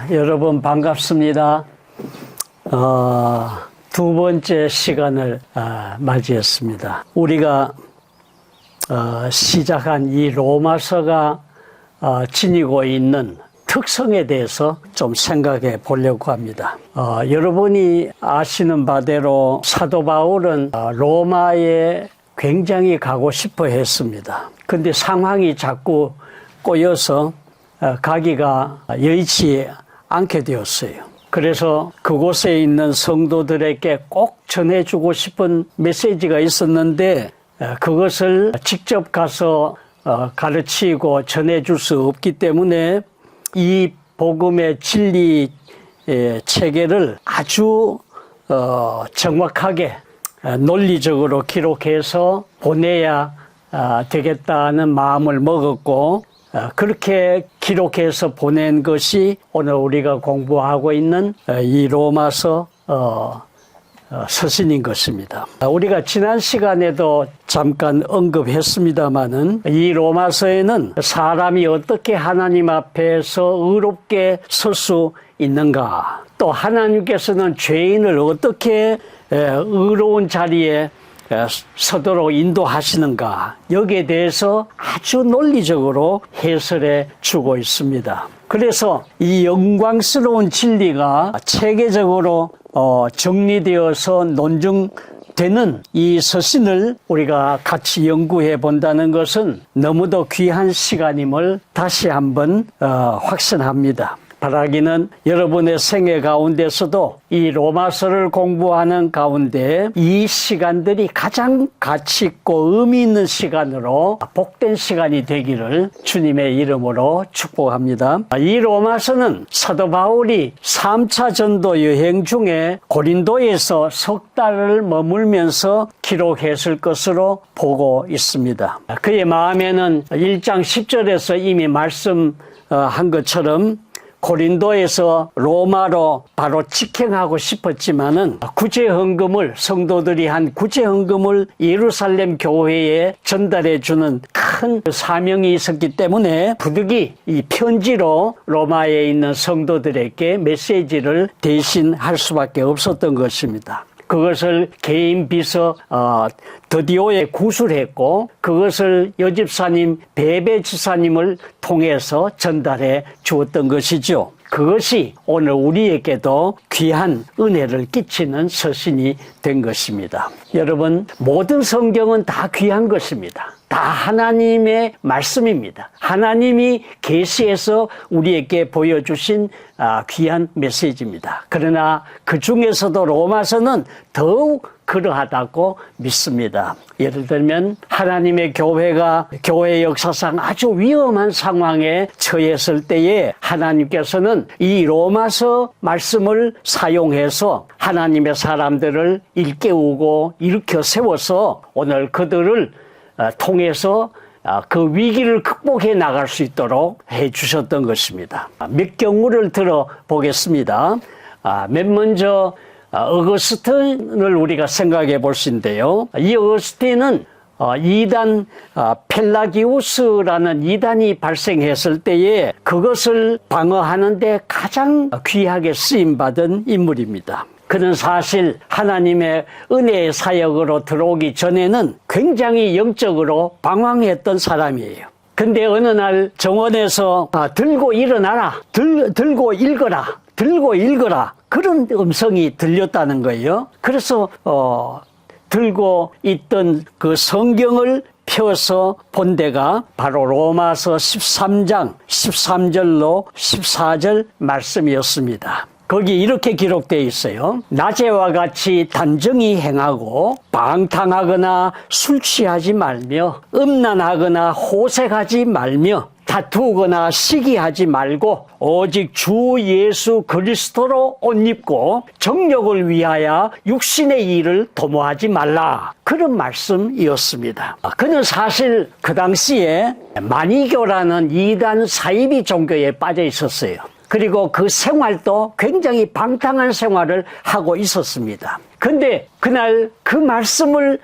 여러분 반갑습니다. 두 번째 시간을 맞이했습니다. 우리가 시작한 이 로마서가 지니고 있는 특성에 대해서 좀 생각해 보려고 합니다. 여러분이 아시는 바대로 사도 바울은 로마에 굉장히 가고 싶어 했습니다. 근데 상황이 자꾸 꼬여서 가기가 여의치 않게 되었어요. 그래서 그곳에 있는 성도들에게 꼭 전해주고 싶은 메시지가 있었는데 그것을 직접 가서 가르치고 전해줄 수 없기 때문에 이 복음의 진리 체계를 아주 정확하게 논리적으로 기록해서 보내야 되겠다는 마음을 먹었고, 그렇게 기록해서 보낸 것이 오늘 우리가 공부하고 있는 이 로마서 서신인 것입니다. 우리가 지난 시간에도 잠깐 언급했습니다마는 이 로마서에는 사람이 어떻게 하나님 앞에서 의롭게 설 수 있는가, 또 하나님께서는 죄인을 어떻게 의로운 자리에 서도록 인도하시는가, 여기에 대해서 아주 논리적으로 해설해 주고 있습니다. 그래서 이 영광스러운 진리가 체계적으로 정리되어서 논증되는 이 서신을 우리가 같이 연구해 본다는 것은 너무도 귀한 시간임을 다시 한번 확신합니다. 바라기는 여러분의 생애 가운데서도 이 로마서를 공부하는 가운데 이 시간들이 가장 가치 있고 의미 있는 시간으로 복된 시간이 되기를 주님의 이름으로 축복합니다. 이 로마서는 사도 바울이 3차 전도 여행 중에 고린도에서 석 달을 머물면서 기록했을 것으로 보고 있습니다. 그의 마음에는 1장 10절에서 이미 말씀한 것처럼 고린도에서 로마로 바로 직행하고 싶었지만은 성도들이 한 구제헌금을 예루살렘 교회에 전달해 주는 큰 사명이 있었기 때문에 부득이 이 편지로 로마에 있는 성도들에게 메시지를 대신할 수밖에 없었던 것입니다. 그것을 개인 비서 드디오에 구술했고, 그것을 여집사님 베베 지사님을 통해서 전달해 주었던 것이죠. 그것이 오늘 우리에게도 귀한 은혜를 끼치는 서신이 된 것입니다. 여러분, 모든 성경은 다 귀한 것입니다. 다 하나님의 말씀입니다. 하나님이 계시해서 우리에게 보여주신 귀한 메시지입니다. 그러나 그 중에서도 로마서는 더욱 그러하다고 믿습니다. 예를 들면 하나님의 교회가 교회 역사상 아주 위험한 상황에 처했을 때에 하나님께서는 이 로마서 말씀을 사용해서 하나님의 사람들을 일깨우고 일으켜 세워서 오늘 그들을 통해서 그 위기를 극복해 나갈 수 있도록 해 주셨던 것입니다. 몇 경우를 들어보겠습니다. 맨 먼저 어거스틴을 우리가 생각해 볼 수 있는데요. 이 어거스틴은 이단 펠라기우스라는 이단이 발생했을 때에 그것을 방어하는 데 가장 귀하게 쓰임받은 인물입니다. 그는 사실 하나님의 은혜의 사역으로 들어오기 전에는 굉장히 영적으로 방황했던 사람이에요. 근데 어느 날 정원에서 들고 일어나라, 들고 읽어라 그런 음성이 들렸다는 거예요. 그래서 들고 있던 그 성경을 펴서 본 데가 바로 로마서 13장 13절로 14절 말씀이었습니다. 거기 이렇게 기록되어 있어요. 낮에와 같이 단정히 행하고 방탕하거나 술 취하지 말며 음란하거나 호색하지 말며 다투거나 시기하지 말고 오직 주 예수 그리스도로 옷 입고 정욕을 위하여 육신의 일을 도모하지 말라, 그런 말씀이었습니다. 그는 사실 그 당시에 마니교라는 이단 사이비 종교에 빠져 있었어요. 그리고 그 생활도 굉장히 방탕한 생활을 하고 있었습니다. 근데 그날 그 말씀을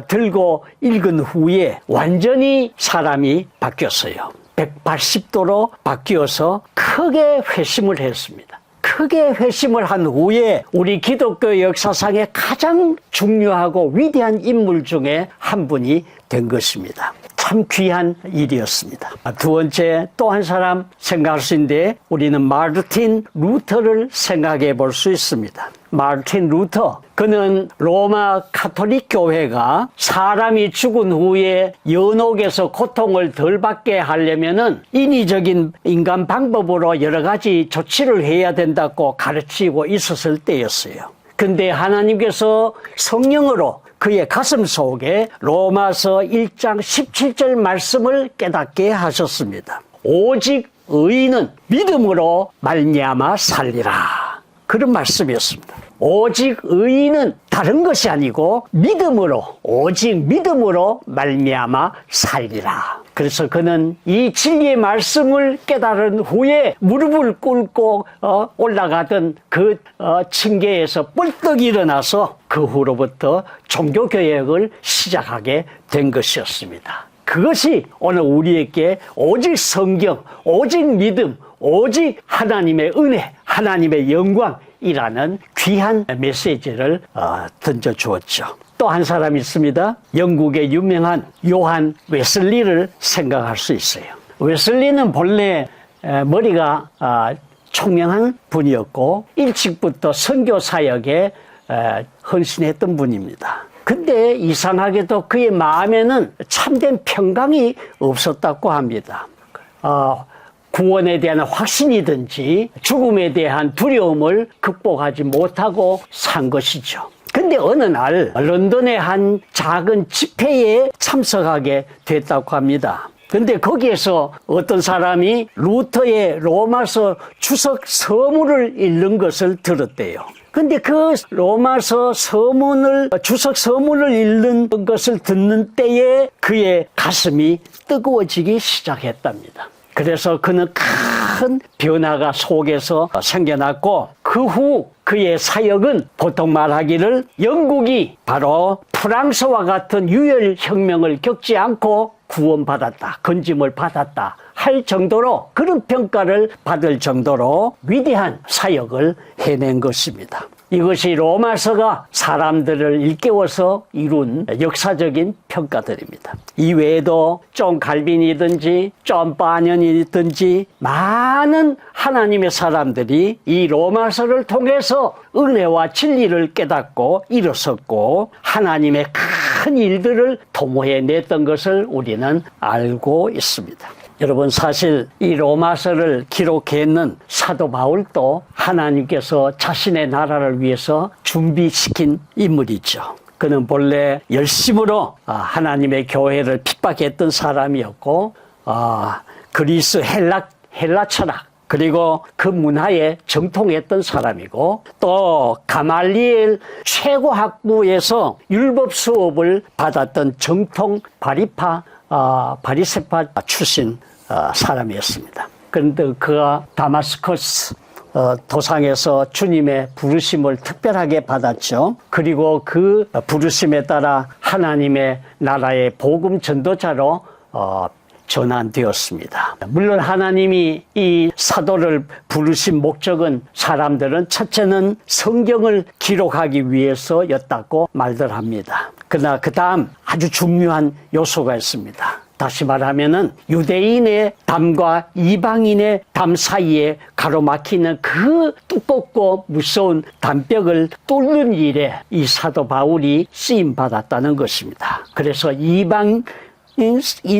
들고 읽은 후에 완전히 사람이 바뀌었어요. 180도로 바뀌어서 크게 회심을 했습니다. 크게 회심을 한 후에 우리 기독교 역사상에 가장 중요하고 위대한 인물 중에 한 분이 된 것입니다. 참 귀한 일이었습니다. 두 번째, 또 한 사람 생각할 수 있는데 우리는 마르틴 루터를 생각해 볼 수 있습니다. 마르틴 루터, 그는 로마 가톨릭 교회가 사람이 죽은 후에 연옥에서 고통을 덜 받게 하려면은 인위적인 인간 방법으로 여러 가지 조치를 해야 된다고 가르치고 있었을 때였어요. 근데 하나님께서 성령으로 그의 가슴 속에 로마서 1장 17절 말씀을 깨닫게 하셨습니다. 오직 의인은 믿음으로 말미암아 살리라. 그런 말씀이었습니다. 오직 의인은 다른 것이 아니고 믿음으로, 오직 믿음으로 말미암아 살리라. 그래서 그는 이 진리의 말씀을 깨달은 후에 무릎을 꿇고 올라가던 그 층계에서 뻘떡 일어나서 그 후로부터 종교개혁을 시작하게 된 것이었습니다. 그것이 오늘 우리에게 오직 성경, 오직 믿음, 오직 하나님의 은혜, 하나님의 영광이라는 귀한 메시지를 던져주었죠. 또 한 사람이 있습니다. 영국의 유명한 요한 웨슬리를 생각할 수 있어요. 웨슬리는 본래 머리가 총명한 분이었고 일찍부터 선교 사역에 헌신했던 분입니다. 근데 이상하게도 그의 마음에는 참된 평강이 없었다고 합니다. 구원에 대한 확신이든지 죽음에 대한 두려움을 극복하지 못하고 산 것이죠. 근데 어느 날 런던의 한 작은 집회에 참석하게 됐다고 합니다. 근데 거기에서 어떤 사람이 루터의 로마서 주석 서문을 읽는 것을 들었대요. 근데 그 로마서 서문을, 주석 서문을 읽는 것을 듣는 때에 그의 가슴이 뜨거워지기 시작했답니다. 그래서 그는 큰 변화가 속에서 생겨났고 그 후 그의 사역은 보통 말하기를 영국이 바로 프랑스와 같은 유혈혁명을 겪지 않고 구원받았다, 건짐을 받았다 할 정도로 그런 평가를 받을 정도로 위대한 사역을 해낸 것입니다. 이것이 로마서가 사람들을 일깨워서 이룬 역사적인 평가들입니다. 이외에도 존 칼빈이든지 존 바년이든지 많은 하나님의 사람들이 이 로마서를 통해서 은혜와 진리를 깨닫고 일어섰고 하나님의 큰 일들을 도모해냈던 것을 우리는 알고 있습니다. 여러분, 사실 이 로마서를 기록했는 사도 바울도 하나님께서 자신의 나라를 위해서 준비시킨 인물이죠. 그는 본래 열심으로 하나님의 교회를 핍박했던 사람이었고 그리스 헬라 철학 그리고 그 문화에 정통했던 사람이고 또 가말리엘 최고 학부에서 율법 수업을 받았던 정통 바리새파 출신 사람이었습니다. 그런데 그가 다마스커스 도상에서 주님의 부르심을 특별하게 받았죠. 그리고 그 부르심에 따라 하나님의 나라의 복음 전도자로 전환되었습니다. 물론 하나님이 이 사도를 부르신 목적은 사람들은 첫째는 성경을 기록하기 위해서였다고 말들 합니다. 그러나 그 다음 아주 중요한 요소가 있습니다. 다시 말하면은 유대인의 담과 이방인의 담 사이에 가로막히는 그 두껍고 무서운 담벽을 뚫는 일에 이 사도 바울이 쓰임받았다는 것입니다. 그래서 이방인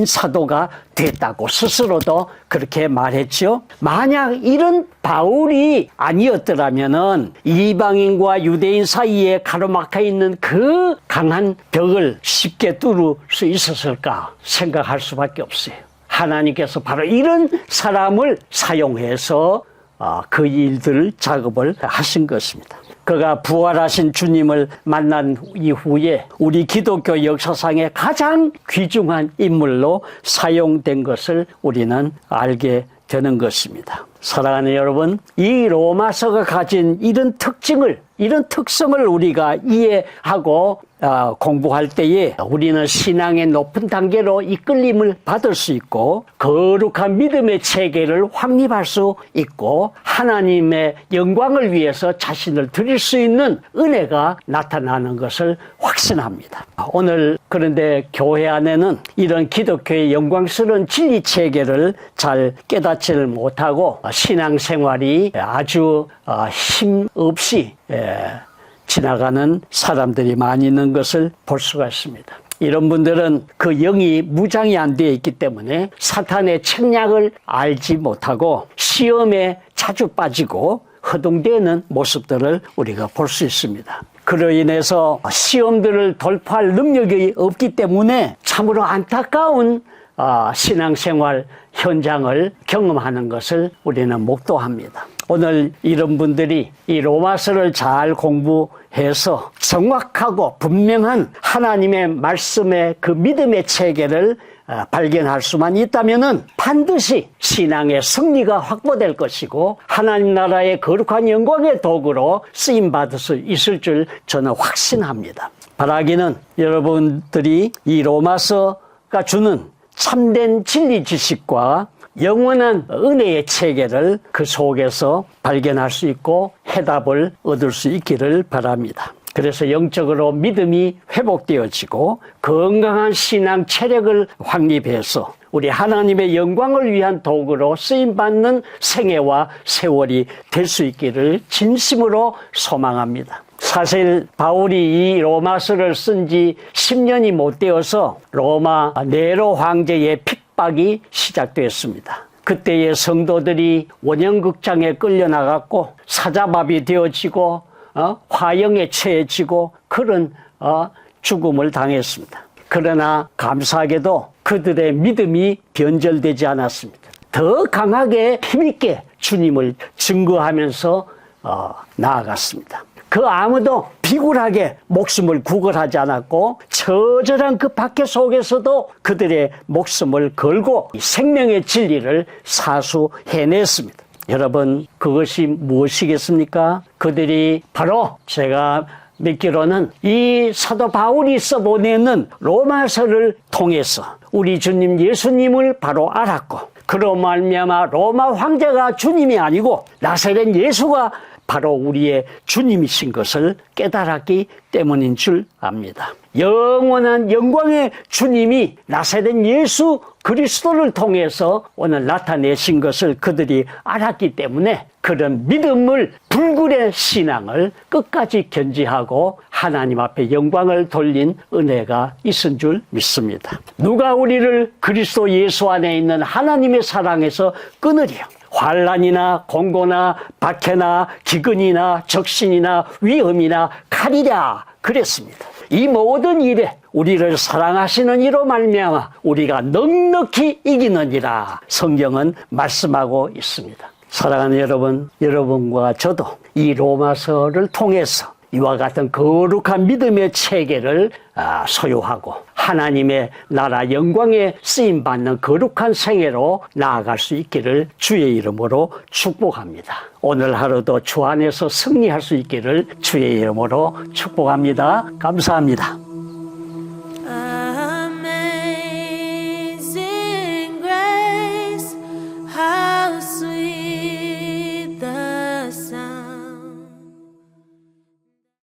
사도가 됐다고 스스로도 그렇게 말했죠. 만약 이런 바울이 아니었더라면은 이방인과 유대인 사이에 가로막혀 있는 그 강한 벽을 쉽게 뚫을 수 있었을까 생각할 수밖에 없어요. 하나님께서 바로 이런 사람을 사용해서 그 일들 작업을 하신 것입니다. 그가 부활하신 주님을 만난 이후에 우리 기독교 역사상의 가장 귀중한 인물로 사용된 것을 우리는 알게 되는 것입니다. 사랑하는 여러분, 이 로마서가 가진 이런 특성을 우리가 이해하고 공부할 때에 우리는 신앙의 높은 단계로 이끌림을 받을 수 있고 거룩한 믿음의 체계를 확립할 수 있고 하나님의 영광을 위해서 자신을 드릴 수 있는 은혜가 나타나는 것을 확신합니다. 오늘 그런데 교회 안에는 이런 기독교의 영광스러운 진리 체계를 잘 깨닫지를 못하고 신앙생활이 아주 힘없이 지나가는 사람들이 많이 있는 것을 볼 수가 있습니다. 이런 분들은 그 영이 무장이 안 되어 있기 때문에 사탄의 책략을 알지 못하고 시험에 자주 빠지고 허둥대는 모습들을 우리가 볼 수 있습니다. 그로 인해서 시험들을 돌파할 능력이 없기 때문에 참으로 안타까운 신앙생활 현장을 경험하는 것을 우리는 목도합니다. 오늘 이런 분들이 이 로마서를 잘 공부해서 정확하고 분명한 하나님의 말씀의 그 믿음의 체계를 발견할 수만 있다면은 반드시 신앙의 승리가 확보될 것이고 하나님 나라의 거룩한 영광의 도구로 쓰임받을 수 있을 줄 저는 확신합니다. 바라기는 여러분들이 이 로마서가 주는 참된 진리 지식과 영원한 은혜의 체계를 그 속에서 발견할 수 있고 해답을 얻을 수 있기를 바랍니다. 그래서 영적으로 믿음이 회복되어지고 건강한 신앙 체력을 확립해서 우리 하나님의 영광을 위한 도구로 쓰임받는 생애와 세월이 될 수 있기를 진심으로 소망합니다. 사실 바울이 이 로마서를 쓴 지 10년이 못 되어서 로마 네로 황제의 핍박이 시작되었습니다. 그때의 성도들이 원형극장에 끌려나갔고 사자밥이 되어지고 화형에 처해지고 그런 죽음을 당했습니다. 그러나 감사하게도 그들의 믿음이 변절되지 않았습니다. 더 강하게 힘있게 주님을 증거하면서 나아갔습니다. 그 아무도 비굴하게 목숨을 구걸하지 않았고 처절한 그 박해 속에서도 그들의 목숨을 걸고 생명의 진리를 사수해냈습니다. 여러분, 그것이 무엇이겠습니까? 그들이 바로 제가 믿기로는 이 사도 바울이 써보내는 로마서를 통해서 우리 주님 예수님을 바로 알았고 그로 말미암아 로마 황제가 주님이 아니고 나사렛 예수가 바로 우리의 주님이신 것을 깨달았기 때문인 줄 압니다. 영원한 영광의 주님이 나사렛 예수 그리스도를 통해서 오늘 나타내신 것을 그들이 알았기 때문에 그런 믿음을 불굴의 신앙을 끝까지 견지하고 하나님 앞에 영광을 돌린 은혜가 있은 줄 믿습니다. 누가 우리를 그리스도 예수 안에 있는 하나님의 사랑에서 끊으리요? 환난이나 공고나 박해나 기근이나 적신이나 위험이나 칼이랴 그랬습니다. 이 모든 일에 우리를 사랑하시는 이로 말미암아 우리가 넉넉히 이기느니라 성경은 말씀하고 있습니다. 사랑하는 여러분, 여러분과 저도 이 로마서를 통해서 이와 같은 거룩한 믿음의 체계를 소유하고 하나님의 나라 영광에 쓰임받는 거룩한 생애로 나아갈 수 있기를 주의 이름으로 축복합니다. 오늘 하루도 주 안에서 승리할 수 있기를 주의 이름으로 축복합니다. 감사합니다.